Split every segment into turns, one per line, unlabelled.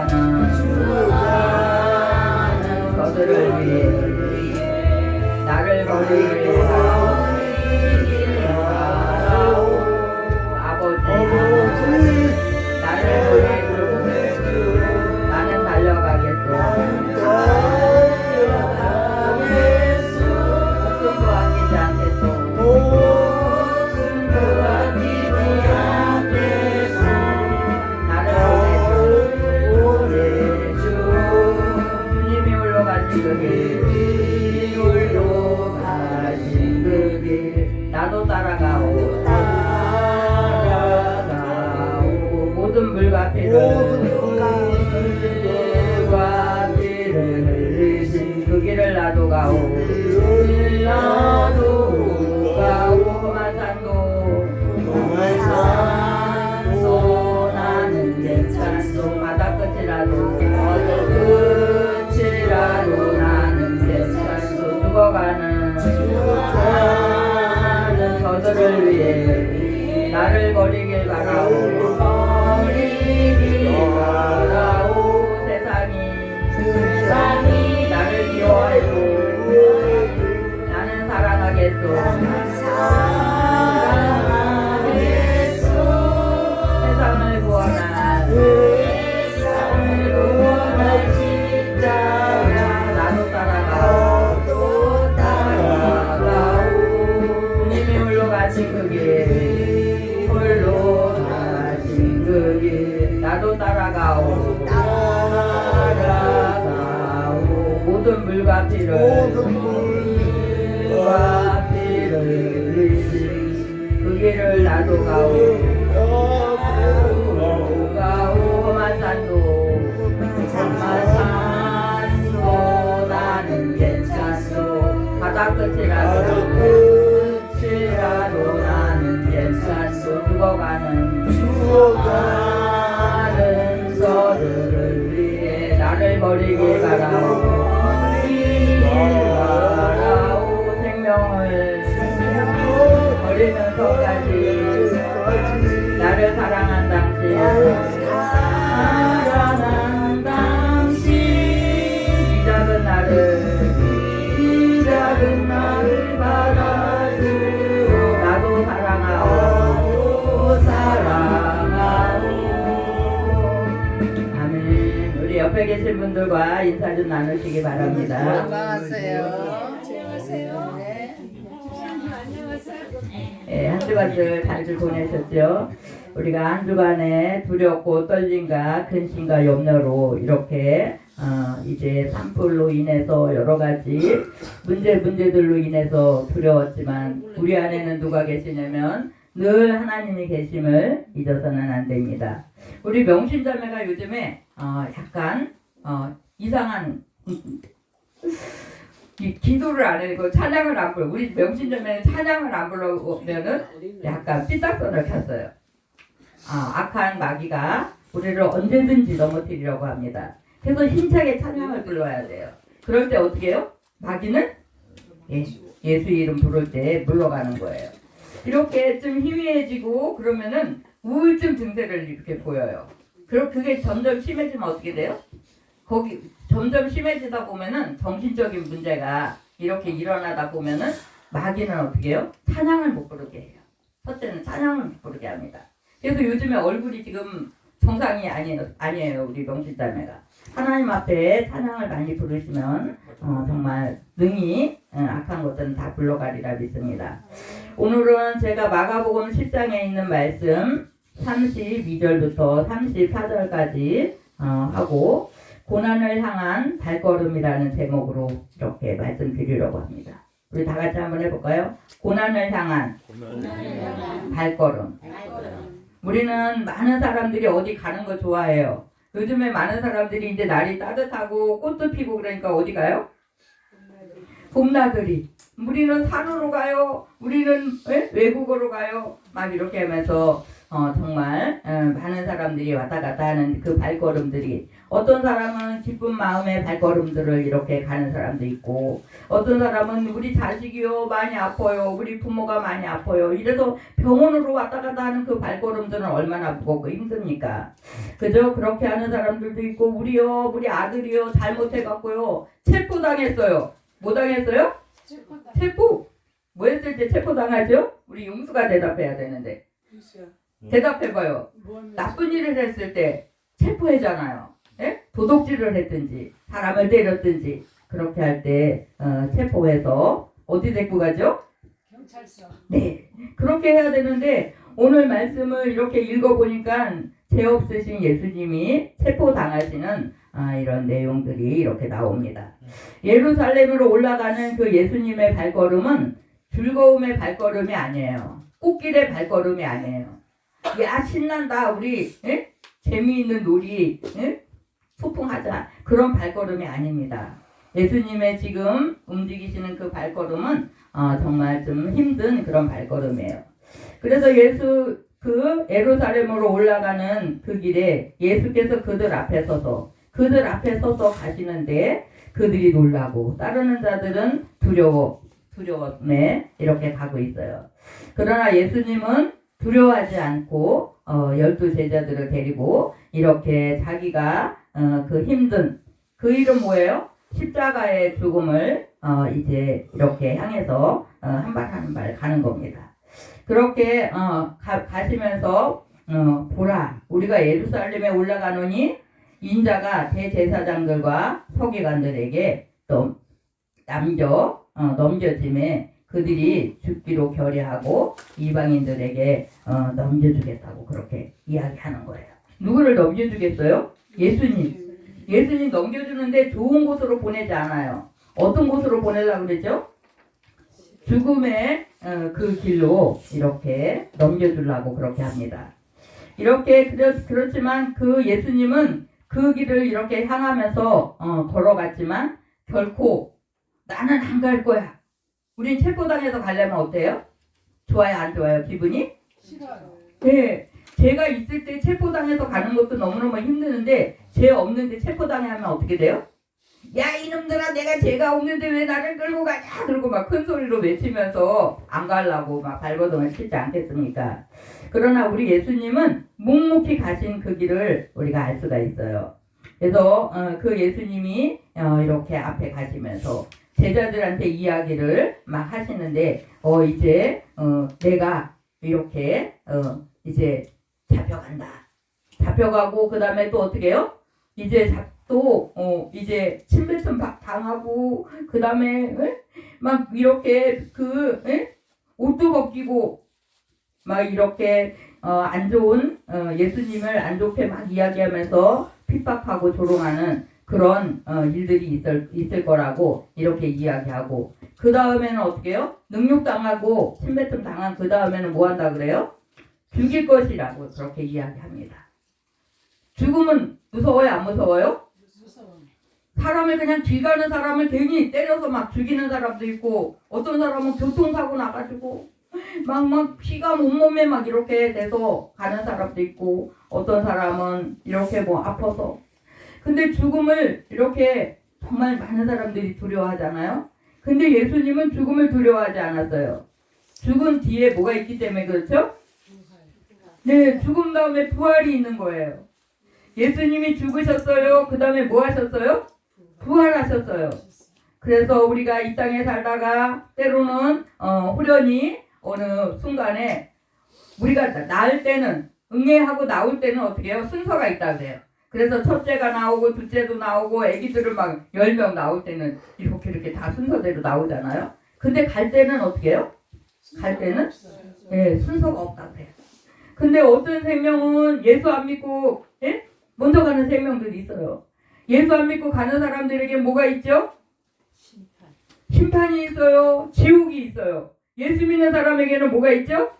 죽어가는 저들을 위해 나를 버리길 바라오. 아버지 나를 버리고 나는 달려가겠소. 목숨도 아끼지 않겠소. 나를 보내주 주님이 홀로 가신 그 길, 홀로 가신 그 길 나도 따라가오. 모든 물과 피를 흘리신 그 길을 나도 가오. 험한 산도 나는 괜찮소. 바다 끝이라도 나는 괜찮소. 죽어가는 저들을 위해 나를 버리길 바라오. 세상이 나를 미워해도 나는 사랑하겠소. 세상을 구원할 십자가 나도 따라가오. 주님이 홀로 가신 그 길, 홀로 가신 그 길 나도 따라가오. 모든 물과 피를 흘리신 그 길을 나도 가오. 험한 산도 나는 괜찮소. 바다 끝이라도 나는 괜찮소. 죽어가는 저들을 위해 나를 버리길 바라오. 생명을 버리면서까지 나를 사랑한 당신 이 작은 나를 받아주오. 나도 사랑하오. 아멘. 우리 옆에 계신 분들과 인사 좀 나누시기 바랍니다.
안녕하세요.
네, 한 주간들 잘들 보내셨죠? 우리가 한 주간에 두렵고 떨림과 근심과 염려로 이렇게 이제 산불로 인해서 여러 가지 문제들로 인해서 두려웠지만 우리 안에는 누가 계시냐면 늘 하나님이 계심을 잊어서는 안 됩니다. 우리 명신자매가 요즘에 약간 이상한 기도를 안 해고 찬양을 안 불러. 우리 명신자매는 찬양을 안 부르면은 약간 삐딱선을 켰어요. 악한 마귀가 우리를 언제든지 넘어뜨리려고 합니다. 그래서 힘차게 찬양을 불러야 돼요. 그럴 때 어떻게 해요? 마귀는 예수 이름 부를 때 물러가는 거예요. 이렇게 좀 희미해지고 그러면은 우울증 증세를 이렇게 보여요. 그리고 그게 점점 심해지면 어떻게 돼요? 거기 점점 심해지다 보면은 정신적인 문제가 이렇게 일어나다 보면은 마귀는 어떻게 해요? 찬양을 못 부르게 해요. 첫째는 찬양을 못 부르게 합니다. 그래서 요즘에 얼굴이 지금 정상이 아니에요. 우리 명실자매가 하나님 앞에 찬양을 많이 부르시면 정말 능히 악한 것들은 다 불러가리라 믿습니다. 오늘은 제가 마가복음 10장에 있는 말씀 32절부터 34절까지 하고 고난을 향한 발걸음이라는 제목으로 이렇게 말씀드리려고 합니다. 우리 다 같이 한번 해볼까요? 고난을 향한 발걸음. 우리는 많은 사람들이 어디 가는 거 좋아해요. 요즘에 많은 사람들이 이제 날이 따뜻하고 꽃도 피고 그러니까 어디 가요? 봄나들이. 우리는 산으로 가요. 우리는 외국으로 가요. 막 이렇게 하면서 정말 많은 사람들이 왔다 갔다 하는 그 발걸음들이 어떤 사람은 기쁜 마음의 발걸음들을 이렇게 가는 사람도 있고 어떤 사람은 우리 자식이요 많이 아파요 우리 부모가 많이 아파요 이래서 병원으로 왔다 갔다 하는 그 발걸음들은 얼마나 무겁고 힘듭니까? 그죠? 그렇게 하는 사람들도 있고 우리 아들이요 잘못해갖고요 체포당했어요. 뭐 당했어요? 체포. 뭐 했을 때 체포당하죠? 우리 용수가 대답해야 되는데 대답해봐요. 나쁜 일을 했을 때 체포하잖아요. 예? 도둑질을 했든지 사람을 때렸든지 그렇게 할 때 체포해서 어디 데리고 가죠?
경찰서.
네, 그렇게 해야 되는데 오늘 말씀을 이렇게 읽어보니까 죄 없으신 예수님이 체포당하시는 이런 내용들이 이렇게 나옵니다. 예루살렘으로 올라가는 그 예수님의 발걸음은 즐거움의 발걸음이 아니에요. 꽃길의 발걸음이 아니에요. 야 신난다 우리 에? 재미있는 놀이 에? 소풍하자 그런 발걸음이 아닙니다. 예수님의 지금 움직이시는 그 발걸음은 정말 좀 힘든 그런 발걸음이에요. 그래서 그 예루살렘으로 올라가는 그 길에 예수께서 그들 앞에 서서 가시는데 그들이 놀라고 따르는 자들은 두려움에 이렇게 가고 있어요. 그러나 예수님은 두려워하지 않고 12 제자들을 데리고 이렇게 자기가 그 힘든 그 일은 뭐예요? 십자가의 죽음을 이제 이렇게 향해서 한 발 한 발 가는 겁니다. 그렇게 가시면서 보라 우리가 예루살렘에 올라가노니 인자가 대제사장들과 서기관들에게 또 넘겨짐에 그들이 죽기로 결의하고 이방인들에게 넘겨주겠다고 그렇게 이야기하는 거예요. 누구를 넘겨주겠어요? 예수님 넘겨주는데 좋은 곳으로 보내지 않아요. 어떤 곳으로 보내려고 그랬죠? 죽음의 그 길로 이렇게 넘겨주려고 그렇게 합니다. 이렇게 그렇지만 그 예수님은 그 길을 이렇게 향하면서 걸어갔지만 결코 나는 안 갈 거야. 우린 체포당해서 가려면 어때요? 좋아요 안 좋아요? 기분이?
싫어요.
네. 죄가 있을 때 체포당해서 가는 것도 너무너무 힘드는데 죄 없는데 체포당하면 어떻게 돼요? 야 이놈들아 내가 죄가 없는데 왜 나를 끌고 가냐 그러고 막 큰 소리로 외치면서 안 가려고 막 발버둥을 치지 않겠습니까? 그러나 우리 예수님은 묵묵히 가신 그 길을 우리가 알 수가 있어요. 그래서 그 예수님이 이렇게 앞에 가시면서 제자들한테 이야기를 막 하시는데 이제 내가 이렇게 이제 잡혀간다. 잡혀가고 그 다음에 또 어떻게 해요? 이제 이제 침뱉음 당하고 그 다음에 막 이렇게 옷도 벗기고 막 이렇게 안 좋은 예수님을 안 좋게 막 이야기하면서 핍박하고 조롱하는 그런 일들이 있을 거라고 이렇게 이야기하고 그 다음에는 어떻게 해요? 능욕당하고 침뱉음 당한 그 다음에는 뭐 한다 그래요? 죽일 것이라고 그렇게 이야기합니다. 죽음은 무서워요? 안 무서워요?
무서워.
사람을 그냥 길 가는 사람을 괜히 때려서 막 죽이는 사람도 있고 어떤 사람은 교통사고 나가지고 막 피가 온몸에 막 이렇게 돼서 가는 사람도 있고 어떤 사람은 이렇게 뭐 아파서 근데 죽음을 이렇게 정말 많은 사람들이 두려워하잖아요. 근데 예수님은 죽음을 두려워하지 않았어요. 죽은 뒤에 뭐가 있기 때문에 그렇죠? 네, 죽음 다음에 부활이 있는 거예요. 예수님이 죽으셨어요. 그 다음에 뭐 하셨어요? 부활하셨어요. 그래서 우리가 이 땅에 살다가 때로는 후련히 어느 순간에 우리가 나을 때는 응애하고 나올 때는 어떻게 해요? 순서가 있다 그래요. 그래서 첫째가 나오고 둘째도 나오고 애기들을 막 10명 나올 때는 이렇게 다 순서대로 나오잖아요. 근데 갈 때는 어떻게 해요? 갈 때는 순서가 없다 그래요. 근데 어떤 생명은 예수 안 믿고 먼저 가는 생명들이 있어요. 예수 안 믿고 가는 사람들에게 뭐가 있죠? 심판이 있어요. 지옥이 있어요. 예수 믿는 사람에게는 뭐가 있죠?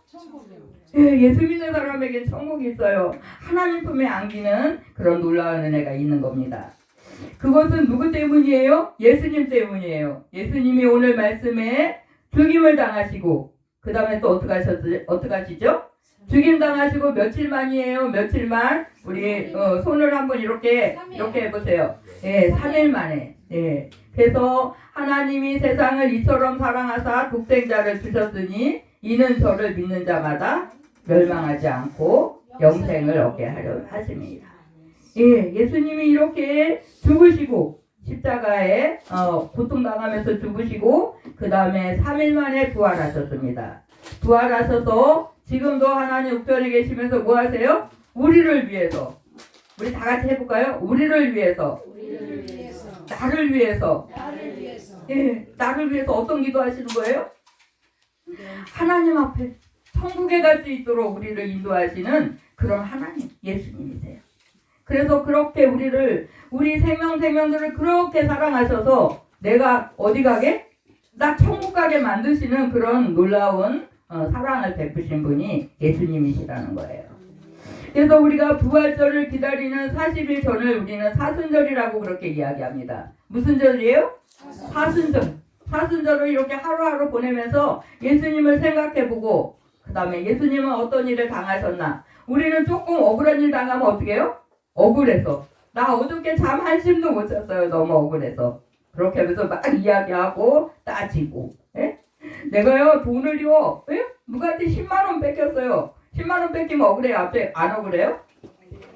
예수 믿는 사람에게는 천국이 있어요. 하나님 품에 안기는 그런 놀라운 은혜가 있는 겁니다. 그것은 누구 때문이에요? 예수님 때문이에요. 예수님이 오늘 말씀에 죽임을 당하시고 그 다음에 또 어떻게 하시죠? 죽임당하시고 며칠 만이에요? 며칠만? 우리 손을 한번 이렇게 해보세요. 예, 3일 만에. 예. 그래서 하나님이 세상을 이처럼 사랑하사 독생자를 주셨으니 이는 저를 믿는 자마다 멸망하지 않고 영생을 얻게 하려 하심이라. 예, 예수님이 이렇게 죽으시고 십자가에 고통당하면서 죽으시고 그 다음에 3일 만에 부활하셨습니다. 부활하셔서 지금도 하나님 우편에 계시면서 뭐 하세요? 우리를 위해서. 우리 다 같이 해볼까요? 우리를 위해서. 나를 위해서. 예, 나를 위해서 어떤 기도 하시는 거예요? 하나님 앞에 천국에 갈 수 있도록 우리를 인도하시는 그런 하나님, 예수님이세요. 그래서 그렇게 우리 생명들을 그렇게 사랑하셔서 내가 어디 가게? 나 천국 가게 만드시는 그런 놀라운 사랑을 베푸신 분이 예수님이시라는 거예요. 그래서 우리가 부활절을 기다리는 40일 전을 우리는 사순절이라고 그렇게 이야기합니다. 무슨 절이에요? 사순절. 사순절을 이렇게 하루하루 보내면서 예수님을 생각해보고 그 다음에 예수님은 어떤 일을 당하셨나? 우리는 조금 억울한 일 당하면 어떻게 해요? 억울해서. 나 어저께 잠 한숨도 못 잤어요. 너무 억울해서. 그렇게 하면서 막 이야기하고 따지고. 예? 내가요 돈을요 누구한테 10만원 뺏겼어요. 10만원 뺏기면 억울해요? 앞에 안 억울해요?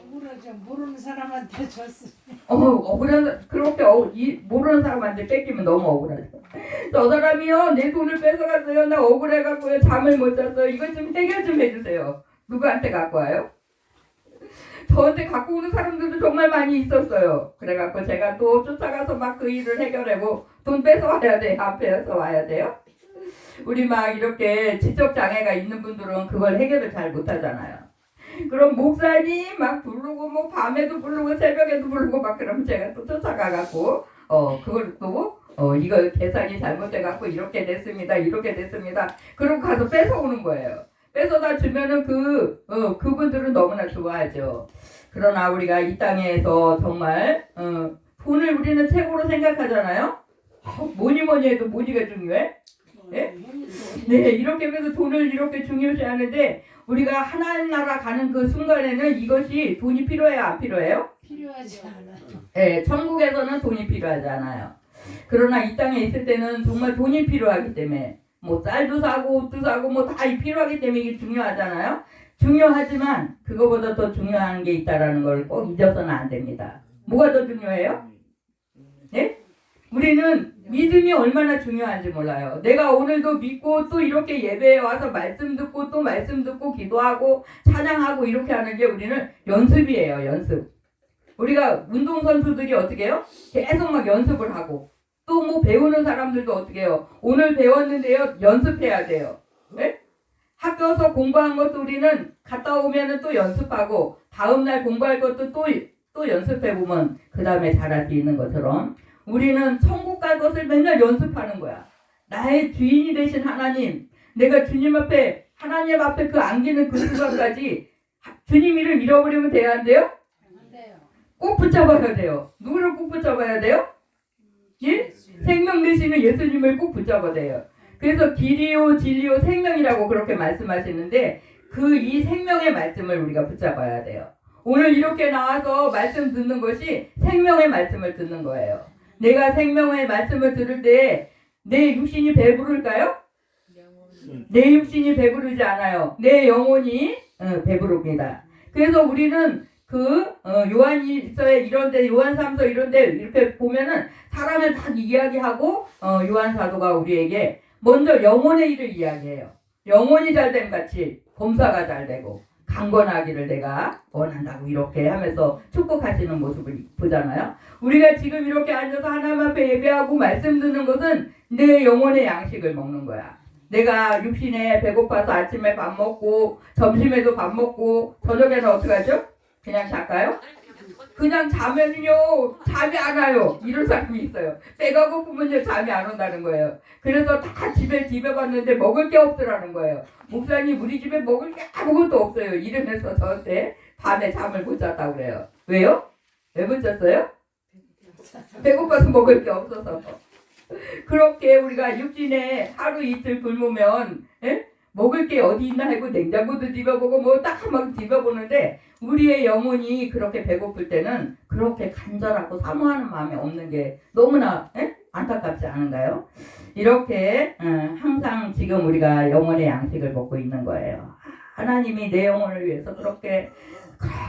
억울하죠. 모르는 사람한테 줬어.
그렇게 모르는 사람한테 뺏기면 너무 억울하죠. 저 사람이요 내 돈을 뺏어갔어요. 나 억울해갖고요 잠을 못 잤어요. 이거 좀 해결 좀 해주세요. 누구한테 갖고 와요? 저한테 갖고 오는 사람들도 정말 많이 있었어요. 그래갖고 제가 또 쫓아가서 막 그 일을 해결하고 돈 뺏어와야 돼요. 앞에서 와야 돼요. 우리 막 이렇게 지적 장애가 있는 분들은 그걸 해결을 잘 못하잖아요. 그럼 목사님 막 부르고 뭐 밤에도 부르고 새벽에도 부르고 막 그러면 제가 또 쫓아가갖고 그걸 또 이거 계산이 잘못돼갖고 이렇게 됐습니다. 그러고 가서 뺏어오는 거예요. 뺏어다 주면은 그분들은 너무나 좋아하죠. 그러나 우리가 이 땅에서 정말 돈을 우리는 최고로 생각하잖아요. 뭐니 해도 뭐니가 중요해? 예? 네, 이렇게 해서 돈을 이렇게 중요시하는데 우리가 하나님 나라 가는 그 순간에는 이것이 돈이 필요해요, 안 필요해요?
필요하지 않아요.
네, 천국에서는 돈이 필요하지 않아요. 그러나 이 땅에 있을 때는 정말 돈이 필요하기 때문에 뭐 쌀도 사고 옷도 사고 뭐 다 필요하기 때문에 이게 중요하잖아요. 중요하지만 그거보다 더 중요한 게 있다라는 걸 꼭 잊어서는 안 됩니다. 뭐가 더 중요해요? 네? 우리는 믿음이 얼마나 중요한지 몰라요. 내가 오늘도 믿고 또 이렇게 예배에 와서 말씀 듣고 또 말씀 듣고 기도하고 찬양하고 이렇게 하는 게 우리는 연습이에요. 연습. 우리가 운동선수들이 어떻게 해요? 계속 막 연습을 하고 또 뭐 배우는 사람들도 어떻게 해요? 오늘 배웠는데요. 연습해야 돼요. 네? 학교에서 공부한 것도 우리는 갔다 오면은 또 연습하고 다음날 공부할 것도 또 연습해보면 그 다음에 잘할 수 있는 것처럼 우리는 천국 갈 것을 맨날 연습하는 거야. 나의 주인이 되신 하나님, 내가 주님 앞에 하나님 앞에 그 안기는 그 순간까지 주님 이름 잃어버리면 돼야 안 돼요?
안 돼요.
꼭 붙잡아야 돼요. 누구를 꼭 붙잡아야 돼요? 예? 생명 되시는 예수님을 꼭 붙잡아야 돼요. 그래서 길이요 진리요 생명이라고 그렇게 말씀하시는데 이 생명의 말씀을 우리가 붙잡아야 돼요. 오늘 이렇게 나와서 말씀 듣는 것이 생명의 말씀을 듣는 거예요. 내가 생명의 말씀을 들을 때 내 육신이 배부를까요? 내 육신이 배부르지 않아요. 내 영혼이 배부릅니다. 그래서 우리는 요한일서에 이런데 요한삼서 이런데 이렇게 보면은 사람을 다 이야기하고 요한 사도가 우리에게 먼저 영혼의 일을 이야기해요. 영혼이 잘됨 같이 범사가 잘되고 강건하기를 내가 원한다고 이렇게 하면서 축복하시는 모습을 보잖아요. 우리가 지금 이렇게 앉아서 하나님 앞에 예배하고 말씀 듣는 것은 내 영혼의 양식을 먹는 거야. 내가 육신에 배고파서 아침에 밥 먹고 점심에도 밥 먹고 저녁에는 어떻게 하죠? 그냥 잘까요? 그냥 자면요 잠이 안 와요. 이런 사람이 있어요. 배가 고프면요 잠이 안 온다는 거예요. 그래서 다 집에 봤는데 먹을 게 없더라는 거예요. 목사님 우리 집에 먹을 게 아무것도 없어요. 이러면서 저한테 밤에 잠을 못 잤다고 그래요. 왜요? 왜 못 잤어요? 배고파서 먹을 게 없어서. 그렇게 우리가 육신에 하루 이틀 굶으면 먹을 게 어디 있나 하고 냉장고도 뒤져보고 뭐 딱 막 뒤져보는데 우리의 영혼이 그렇게 배고플 때는 그렇게 간절하고 사모하는 마음이 없는 게 너무나 안타깝지 않은가요? 이렇게 항상 지금 우리가 영혼의 양식을 먹고 있는 거예요. 하나님이 내 영혼을 위해서 그렇게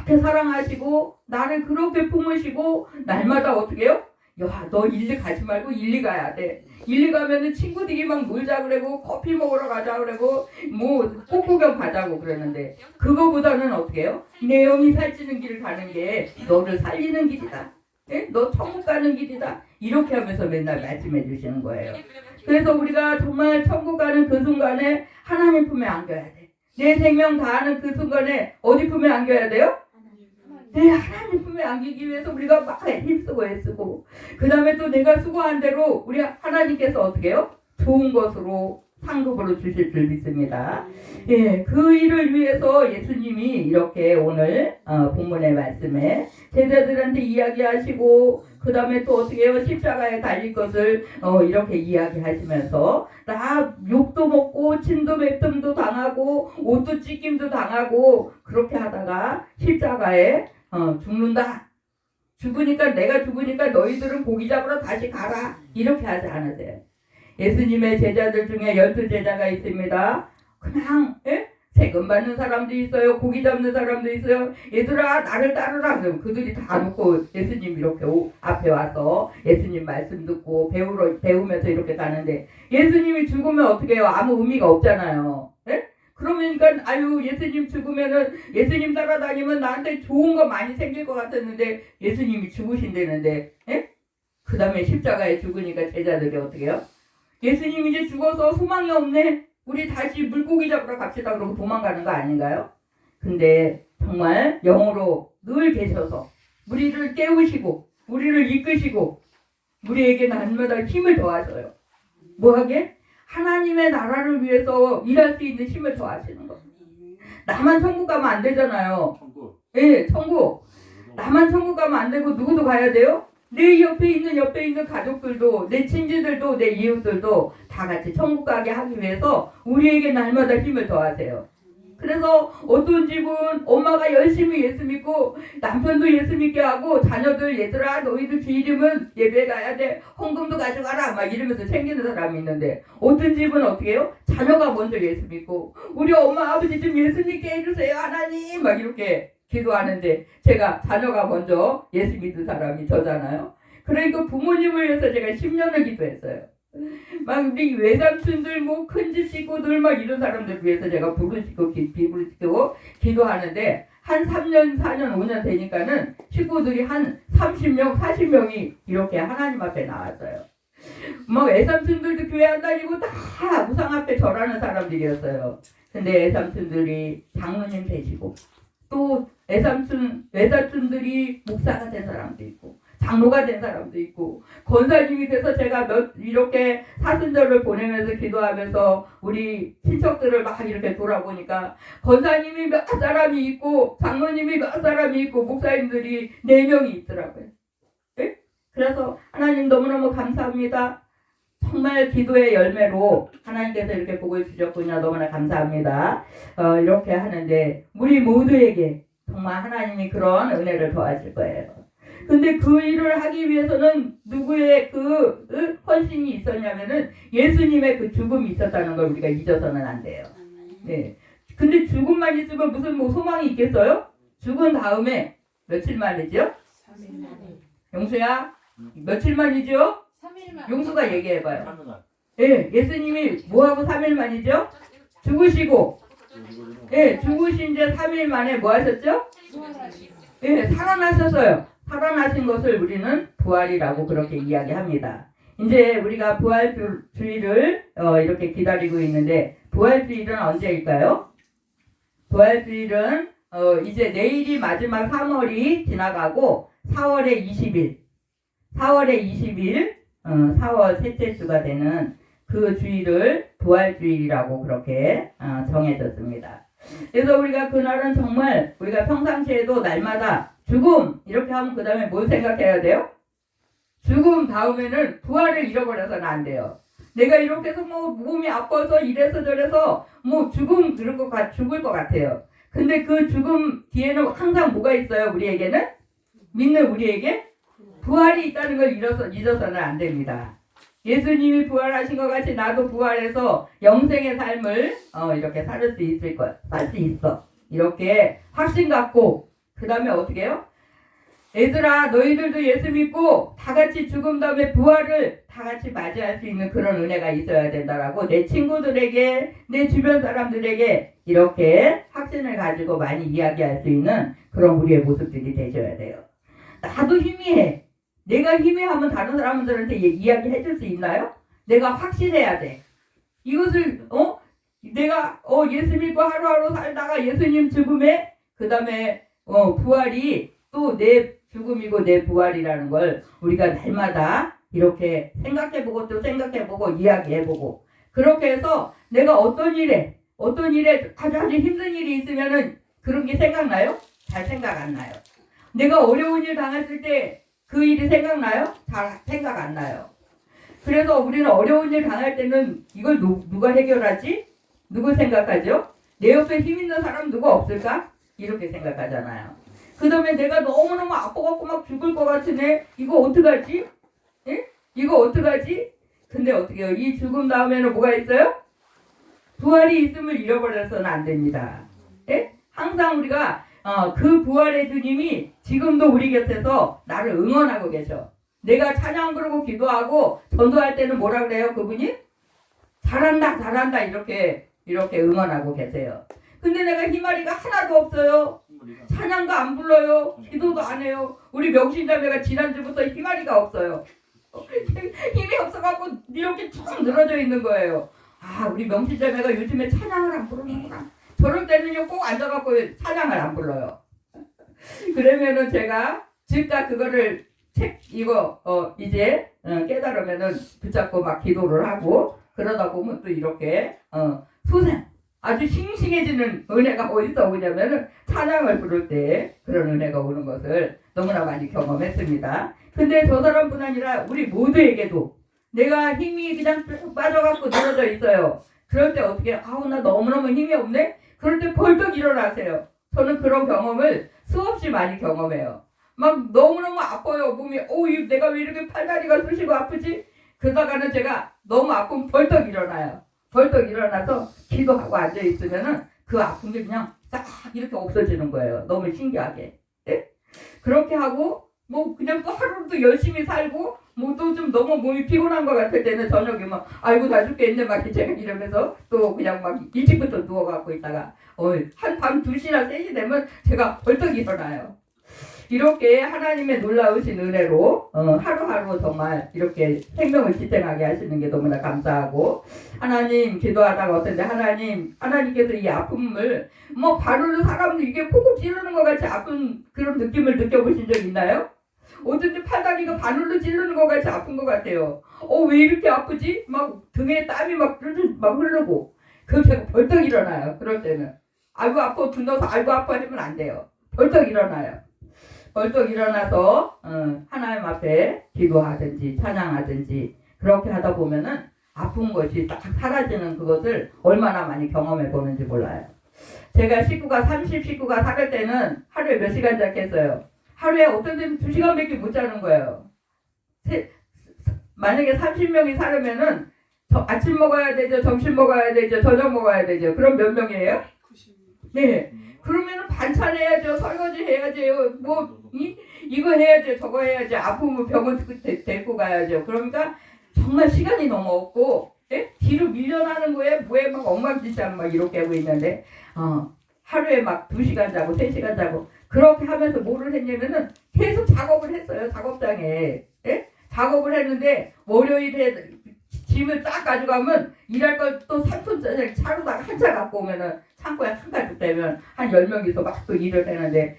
사랑하시고 나를 그렇게 품으시고 날마다 어떻게 해요? 야, 너 일리 가지 말고 일리 가야 돼. 일리 가면은 친구들이 막 놀자 그러고 커피 먹으러 가자 그러고 뭐 꽃구경 가자고 그러는데 그거보다는 어떻게 해요? 내 영이 살찌는 길을 가는 게 너를 살리는 길이다. 너 천국 가는 길이다. 이렇게 하면서 맨날 말씀해 주시는 거예요. 그래서 우리가 정말 천국 가는 그 순간에 하나님 품에 안겨야 돼. 내 생명 다하는 그 순간에 어디 품에 안겨야 돼요? 네, 하나님 품에 안기기 위해서 우리가 막 힘쓰고 애쓰고 그 다음에 또 내가 수고한 대로 우리 하나님께서 어떻게 해요? 좋은 것으로 상급으로 주실 줄 믿습니다. 예, 그 일을 위해서 예수님이 이렇게 오늘 본문의 말씀에 제자들한테 이야기하시고 그 다음에 또 어떻게 해요? 십자가에 달릴 것을 이렇게 이야기하시면서 나 욕도 먹고 침도 뱉음도 당하고 옷도 찢김도 당하고 그렇게 하다가 십자가에 죽는다. 죽으니까 내가 죽으니까 너희들은 고기 잡으러 다시 가라. 이렇게 하지 않으세요. 예수님의 제자들 중에 12제자가 있습니다. 그냥 세금 받는 사람도 있어요. 고기 잡는 사람도 있어요. 얘들아 나를 따르라. 그럼 그들이 다 놓고 예수님 이렇게 앞에 와서 예수님 말씀 듣고 배우면서 이렇게 가는데 예수님이 죽으면 어떻게 해요? 아무 의미가 없잖아요. 그러니까 예수님 죽으면은 예수님 따라다니면 나한테 좋은 거 많이 생길 것 같았는데 예수님이 죽으신다는데 그 다음에 십자가에 죽으니까 제자들이 어떻게 해요? 예수님 이제 죽어서 소망이 없네. 우리 다시 물고기 잡으러 갑시다. 그러고 도망가는 거 아닌가요? 근데 정말 영으로 늘 계셔서 우리를 깨우시고 우리를 이끄시고 우리에게 날마다 힘을 더하셔요. 뭐하게? 하나님의 나라를 위해서 일할 수 있는 힘을 더하시는 거. 나만 천국 가면 안 되잖아요. 예, 천국. 나만 천국 가면 안 되고 누구도 가야 돼요? 내 옆에 있는 가족들도 내 친지들도 내 이웃들도 다 같이 천국 가게 하기 위해서 우리에게 날마다 힘을 더하세요. 그래서 어떤 집은 엄마가 열심히 예수 믿고 남편도 예수 믿게 하고 자녀들 얘들아 너희들 주일이면 예배 가야 돼. 헌금도 가져가라 막 이러면서 챙기는 사람이 있는데 어떤 집은 어떻게 해요? 자녀가 먼저 예수 믿고 우리 엄마 아버지 좀 예수 믿게 해주세요 하나님 막 이렇게 기도하는데 제가 자녀가 먼저 예수 믿는 사람이 저잖아요. 그러니까 부모님을 위해서 제가 10년을 기도했어요. 막 우리 외삼촌들 뭐 큰집 식구들 막 이런 사람들 위해서 제가 부르시고 비부를 시키고 기도하는데 한 3년 4년 5년 되니까는 식구들이 한 30명 40명이 이렇게 하나님 앞에 나왔어요. 막 외삼촌들도 교회 안 다니고 다 우상 앞에 절하는 사람들이었어요. 근데 외삼촌들이 장로님 되시고 또 외사촌들이 목사가 된 사람도 있고 장로가 된 사람도 있고 권사님이 돼서 제가 이렇게 사순절을 보내면서 기도하면서 우리 친척들을 막 이렇게 돌아보니까 권사님이 몇 사람이 있고 장로님이 몇 사람이 있고 목사님들이 4명이 있더라고요. 네? 그래서 하나님 너무너무 감사합니다. 정말 기도의 열매로 하나님께서 이렇게 복을 주셨군요. 너무나 감사합니다. 이렇게 하는데 우리 모두에게 정말 하나님이 그런 은혜를 더하실 거예요. 근데 그 일을 하기 위해서는 누구의 그 헌신이 있었냐면은 예수님의 그 죽음이 있었다는 걸 우리가 잊어서는 안 돼요. 네. 근데 죽음만 있으면 무슨 뭐 소망이 있겠어요? 죽은 다음에 며칠 만이죠?
3일 만에.
용수야, 며칠 만이죠?
3일 만.
용수가 얘기해봐요. 예, 예수님이 뭐하고 3일 만이죠? 죽으시고, 예, 죽으신 지 3일 만에 뭐 하셨죠?
부활하시고.
예, 살아나셨어요. 살아나신 것을 우리는 부활이라고 그렇게 이야기합니다. 이제 우리가 부활주의를 이렇게 기다리고 있는데 부활주일은 언제일까요? 부활주일은 이제 내일이 마지막 3월이 지나가고 4월에 20일 4월 셋째 주가 되는 그 주일을 부활주일이라고 그렇게 정해졌습니다. 그래서 우리가 그날은 정말 우리가 평상시에도 날마다 죽음 이렇게 하면 그 다음에 뭘 생각해야 돼요? 죽음 다음에는 부활을 잃어버려서는 안 돼요. 내가 이렇게 해서 뭐 몸이 아파서 이래서 저래서 뭐 죽을 것 같아요. 근데 그 죽음 뒤에는 항상 뭐가 있어요? 우리에게는? 믿는 우리에게 부활이 있다는 걸 잊어서는 안 됩니다. 예수님이 부활하신 것 같이 나도 부활해서 영생의 삶을 이렇게 살 수 있어. 이렇게 확신 갖고 그 다음에 어떻게 해요? 얘들아 너희들도 예수 믿고 다 같이 죽은 다음에 부활을 다 같이 맞이할 수 있는 그런 은혜가 있어야 된다라고 내 친구들에게 내 주변 사람들에게 이렇게 확신을 가지고 많이 이야기할 수 있는 그런 우리의 모습들이 되셔야 돼요. 나도 희미해. 내가 희미하면 다른 사람들한테 이야기해 줄 수 있나요? 내가 확실해야 돼. 이것을 내가 예수 믿고 하루하루 살다가 예수님 죽음에 그 다음에 부활이 또 내 죽음이고 내 부활이라는 걸 우리가 날마다 이렇게 생각해보고 또 생각해보고 이야기해보고 그렇게 해서 내가 어떤 일에 아주 힘든 일이 있으면은 그런 게 생각나요? 잘 생각 안 나요. 내가 어려운 일 당했을 때 그 일이 생각나요? 잘 생각 안 나요. 그래서 우리는 어려운 일 당할 때는 이걸 누가 해결하지? 누구 생각하죠? 내 옆에 힘 있는 사람 누가 없을까? 이렇게 생각하잖아요. 그 다음에 내가 너무너무 아파갖고 막 죽을 것 같으네. 이거 어떡하지? 예? 이거 어떡하지? 근데 어떻게 해요? 이 죽음 다음에는 뭐가 있어요? 부활이 있음을 잃어버려서는 안 됩니다. 예? 항상 우리가 그 부활의 주님이 지금도 우리 곁에서 나를 응원하고 계셔. 내가 찬양 부르고 기도하고 전도할 때는 뭐라 그래요? 그분이? 잘한다 이렇게 응원하고 계세요. 근데 내가 희마리가 하나도 없어요. 찬양도 안 불러요. 기도도 안 해요. 우리 명신자매가 지난주부터 희마리가 없어요. 힘이 없어갖고 이렇게 쭉 늘어져 있는 거예요. 우리 명신자매가 요즘에 찬양을 안 부르는구나. 저럴 때는요 꼭 앉아갖고 찬양을 안 불러요. 그러면은 제가 즉각 그거를 이제 깨달으면은 붙잡고 막 기도를 하고 그러다 보면 또 이렇게 소생 아주 싱싱해지는 은혜가 어디서 오냐면은 찬양을 부를 때 그런 은혜가 오는 것을 너무나 많이 경험했습니다. 근데 저 사람뿐 아니라 우리 모두에게도 내가 힘이 그냥 빠져갖고 늘어져 있어요. 그럴 때 어떻게 나 너무너무 힘이 없네? 그럴 때 벌떡 일어나세요. 저는 그런 경험을 수없이 많이 경험해요. 막 너무너무 아파요. 몸이 내가 왜 이렇게 팔다리가 쑤시고 아프지? 그러다가는 제가 너무 아프면 벌떡 일어나요. 벌떡 일어나서 기도하고 앉아있으면은 그 아픈 게 그냥 딱 이렇게 없어지는 거예요. 너무 신기하게. 네? 그렇게 하고 뭐 그냥 또 하루를 또 열심히 살고 뭐 또 좀 너무 몸이 피곤한 것 같을 때는 저녁에 막 아이고 나 죽겠네 막 제가 이러면서 또 그냥 막 일찍부터 누워갖고 있다가 한 밤 2시나 3시 되면 제가 벌떡 일어나요. 이렇게 하나님의 놀라우신 은혜로 하루하루 정말 이렇게 생명을 지탱하게 하시는 게 너무나 감사하고 하나님 기도하다가 어떤데 하나님께서 이 아픔을 뭐 바로로 사람도 이게 콕콕 찌르는 것 같이 아픈 그런 느낌을 느껴보신 적 있나요? 어쩐지 팔다리가 바늘로 찌르는 것 같이 아픈 것 같아요. 왜 이렇게 아프지? 막 등에 땀이 막 흐르고 그럼 제가 벌떡 일어나요. 그럴 때는 아이고 아파 둘러서 아이고 아파 하면 안 돼요. 벌떡 일어나요. 벌떡 일어나서 하나님 앞에 기도하든지 찬양하든지 그렇게 하다 보면은 아픈 것이 딱 사라지는 그것을 얼마나 많이 경험해 보는지 몰라요. 제가 30식구가 살을 때는 하루에 몇 시간 잤겠어요. 하루에 어떤 때는 2시간밖에 못 자는 거예요. 만약에 30명이 살으면은 아침 먹어야 되죠, 점심 먹어야 되죠, 저녁 먹어야 되죠. 그럼 몇 명이에요? 네. 그러면은 반찬 해야죠, 설거지 해야죠, 이거 해야죠, 저거 해야죠, 아프면 병원 데리고 가야죠. 그러니까 정말 시간이 너무 없고, 뒤로 밀려나는 거에 뭐에 막 엉망진창 막 이렇게 하고 있는데, 하루에 막 2시간 자고 3시간 자고 그렇게 하면서 뭐를 했냐면은 계속 작업을 했어요. 작업장에. 작업을 했는데 월요일에 짐을 딱 가져가면 일할 걸 또 3톤짜리 차로다가 한 차 갖고 오면은 창고에 한 가득 되면 한 10명이서 막 또 일을 했는데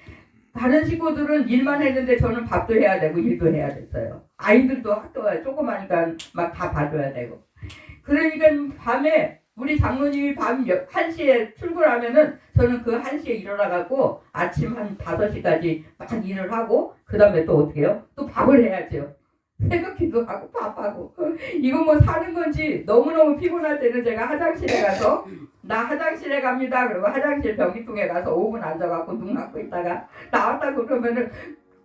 다른 식구들은 일만 했는데 저는 밥도 해야 되고 일도 해야 됐어요. 아이들도 학교에 조그마니까 막 다 봐줘야 되고. 그러니까 밤에 우리 장로님이 밤 1시에 출근하면은 저는 그 1시에 일어나갖고 아침 한 5시까지 막 일을 하고 그 다음에 또 어떻게 해요? 또 밥을 해야죠. 새벽기도 하고 밥하고 이건 뭐 사는 건지 너무너무 피곤할 때는 제가 화장실에 가서 나 화장실에 갑니다. 그리고 화장실 변기통에 가서 5분 앉아갖고 눈 감고 있다가 나왔다고 그러면은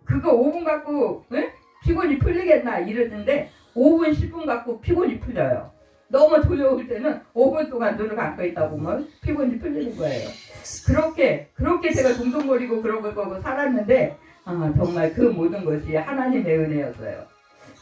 그거 5분 갖고 피곤이 풀리겠나 이러는데 5분 10분 갖고 피곤이 풀려요. 너무 두려울 때는 5분 동안 눈을 감고 있다 보면 피곤이 풀리는 거예요. 그렇게 제가 동동거리고 그러고 살았는데 정말 그 모든 것이 하나님의 은혜였어요.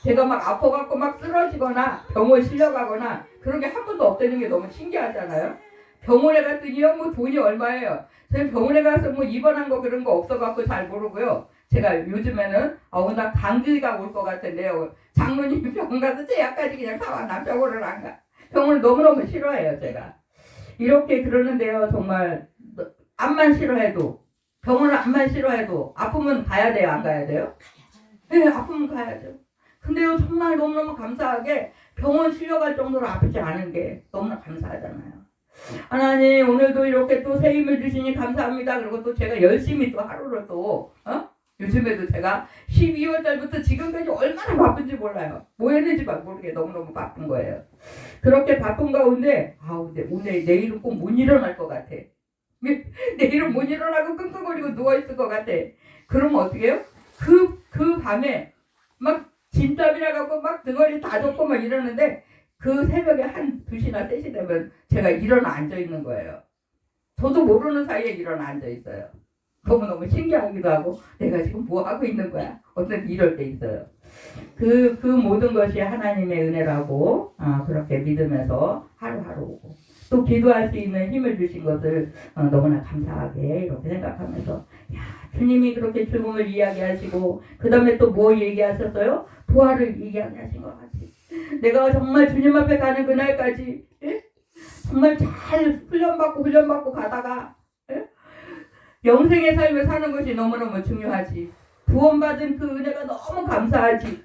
제가 막 아파갖고 막 쓰러지거나 병원 실려가거나 그런 게 한 번도 없다는 게 너무 신기하잖아요. 병원에 갔더니요 뭐 돈이 얼마예요. 저희 병원에 가서 뭐 입원한 거 그런 거 없어갖고 잘 모르고요. 제가 요즘에는 나 감기가 올 것 같은데요. 장모님 병원 가서 제약까지 그냥 사와. 난 병원을 안 가. 병원을 너무너무 싫어해요 제가. 이렇게 그러는데요. 정말 암만 싫어해도 병원을 암만 싫어해도 아프면 가야 돼요? 안 가야 돼요? 네, 아프면 가야죠. 근데요 정말 너무너무 감사하게 병원 실려갈 정도로 아프지 않은 게 너무나 감사하잖아요. 하나님 오늘도 이렇게 또 새 힘을 주시니 감사합니다. 그리고 또 제가 열심히 또 하루를 또 요즘에도 제가 12월 달부터 지금까지 얼마나 바쁜지 몰라요. 뭐 했는지 모르게 너무너무 바쁜 거예요. 그렇게 바쁜 가운데 오늘 내일은 꼭 못 일어날 것 같아. 내일은 못 일어나고 끙끙거리고 누워있을 것 같아. 그러면 어떻게 해요? 그 밤에 막 진땀이나 갖고 막 등어리 다 젖고 막 이러는데 그 새벽에 한 2시나 3시 되면 제가 일어나 앉아있는 거예요. 저도 모르는 사이에 일어나 앉아있어요. 너무너무 신기하기도 하고 내가 지금 뭐 하고 있는 거야. 어떤 이럴 때 있어요. 그 모든 것이 하나님의 은혜라고 그렇게 믿으면서 하루하루 오고 또 기도할 수 있는 힘을 주신 것을 너무나 감사하게 이렇게 생각하면서 주님이 그렇게 죽음을 이야기하시고 그 다음에 또 뭐 얘기하셨어요? 부활을 이야기하신 것 같아요. 내가 정말 주님 앞에 가는 그날까지 정말 잘 훈련받고 가다가 영생의 삶을 사는 것이 너무너무 중요하지. 구원받은 그 은혜가 너무 감사하지.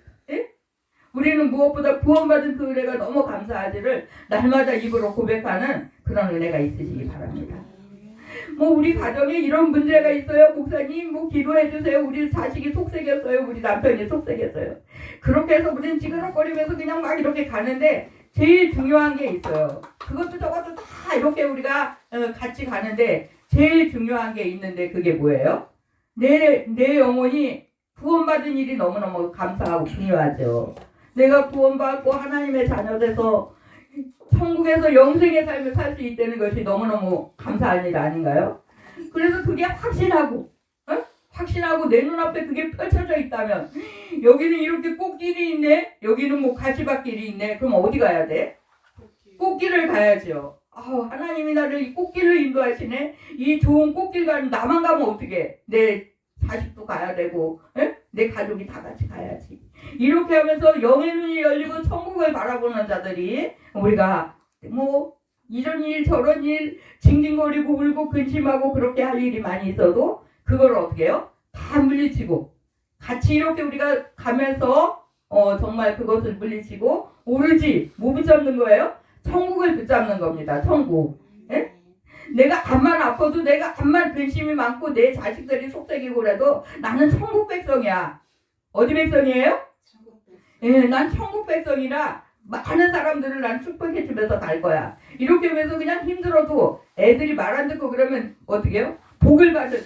우리는 무엇보다 구원받은 그 은혜가 너무 감사하지를 날마다 입으로 고백하는 그런 은혜가 있으시기 바랍니다. 뭐 우리 가정에 이런 문제가 있어요. 목사님 뭐 기도해 주세요. 우리 자식이 속색였어요. 우리 남편이 속색했어요. 그렇게 해서 우리는 찌그러거리면서 그냥 막 이렇게 가는데 제일 중요한 게 있어요. 그것도 저것도 다 이렇게 우리가 같이 가는데 제일 중요한 게 있는데 그게 뭐예요? 내 영혼이 구원받은 일이 너무너무 감사하고 중요하죠. 내가 구원받고 하나님의 자녀 돼서 천국에서 영생의 삶을 살 수 있다는 것이 너무너무 감사한 일 아닌가요? 그래서 그게 확신하고 내 눈앞에 그게 펼쳐져 있다면 여기는 이렇게 꽃길이 있네. 여기는 뭐 가시밭길이 있네. 그럼 어디 가야 돼? 꽃길을 가야죠. 하나님이 나를 이 꽃길을 인도하시네. 이 좋은 꽃길 가는 나만 가면 어떡해. 내 자식도 가야 되고 내 가족이 다 같이 가야지. 이렇게 하면서 영의 눈이 열리고 천국을 바라보는 자들이 우리가 뭐 이런 일 저런 일 징징거리고 울고 근심하고 그렇게 할 일이 많이 있어도 그걸 어떻게 해요? 다 물리치고 같이 이렇게 우리가 가면서 정말 그것을 물리치고 오로지 뭐 붙잡는 거예요? 천국을 붙잡는 겁니다. 천국. 내가 암만 아파도 내가 암만 근심이 많고 내 자식들이 속색이고 그래도 나는 천국 백성이야. 어디 백성이에요? 난 천국 백성이라 많은 사람들을 난 축복해 주면서 갈 거야. 이렇게 하면서 그냥 힘들어도 애들이 말 안 듣고 그러면 어떻게 해요? 복을 받을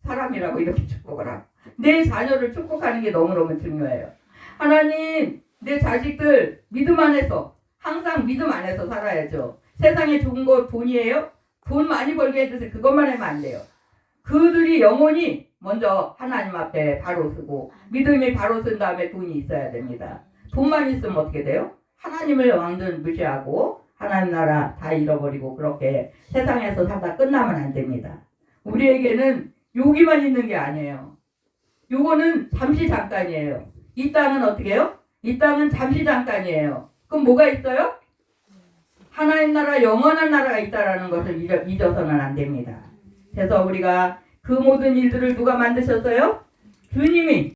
사람이라고 이렇게 축복을 하고 내 자녀를 축복하는 게 너무너무 중요해요. 하나님 내 자식들 믿음 안에서 항상 믿음 안에서 살아야죠. 세상에 좋은 거 돈이에요? 돈 많이 벌게 해주세요. 그것만 하면 안 돼요. 그들이 영혼이 먼저 하나님 앞에 바로 서고 믿음이 바로 쓴 다음에 돈이 있어야 됩니다. 돈만 있으면 어떻게 돼요? 하나님을 완전 무시하고 하나님 나라 다 잃어버리고 그렇게 세상에서 살다 끝나면 안 됩니다. 우리에게는 여기만 있는 게 아니에요. 요거는 잠시 잠깐이에요. 이 땅은 어떻게 해요? 이 땅은 잠시 잠깐이에요. 그럼 뭐가 있어요? 하나님 나라 영원한 나라가 있다라는 것을 잊어서는 안 됩니다. 그래서 우리가 그 모든 일들을 누가 만드셨어요? 주님이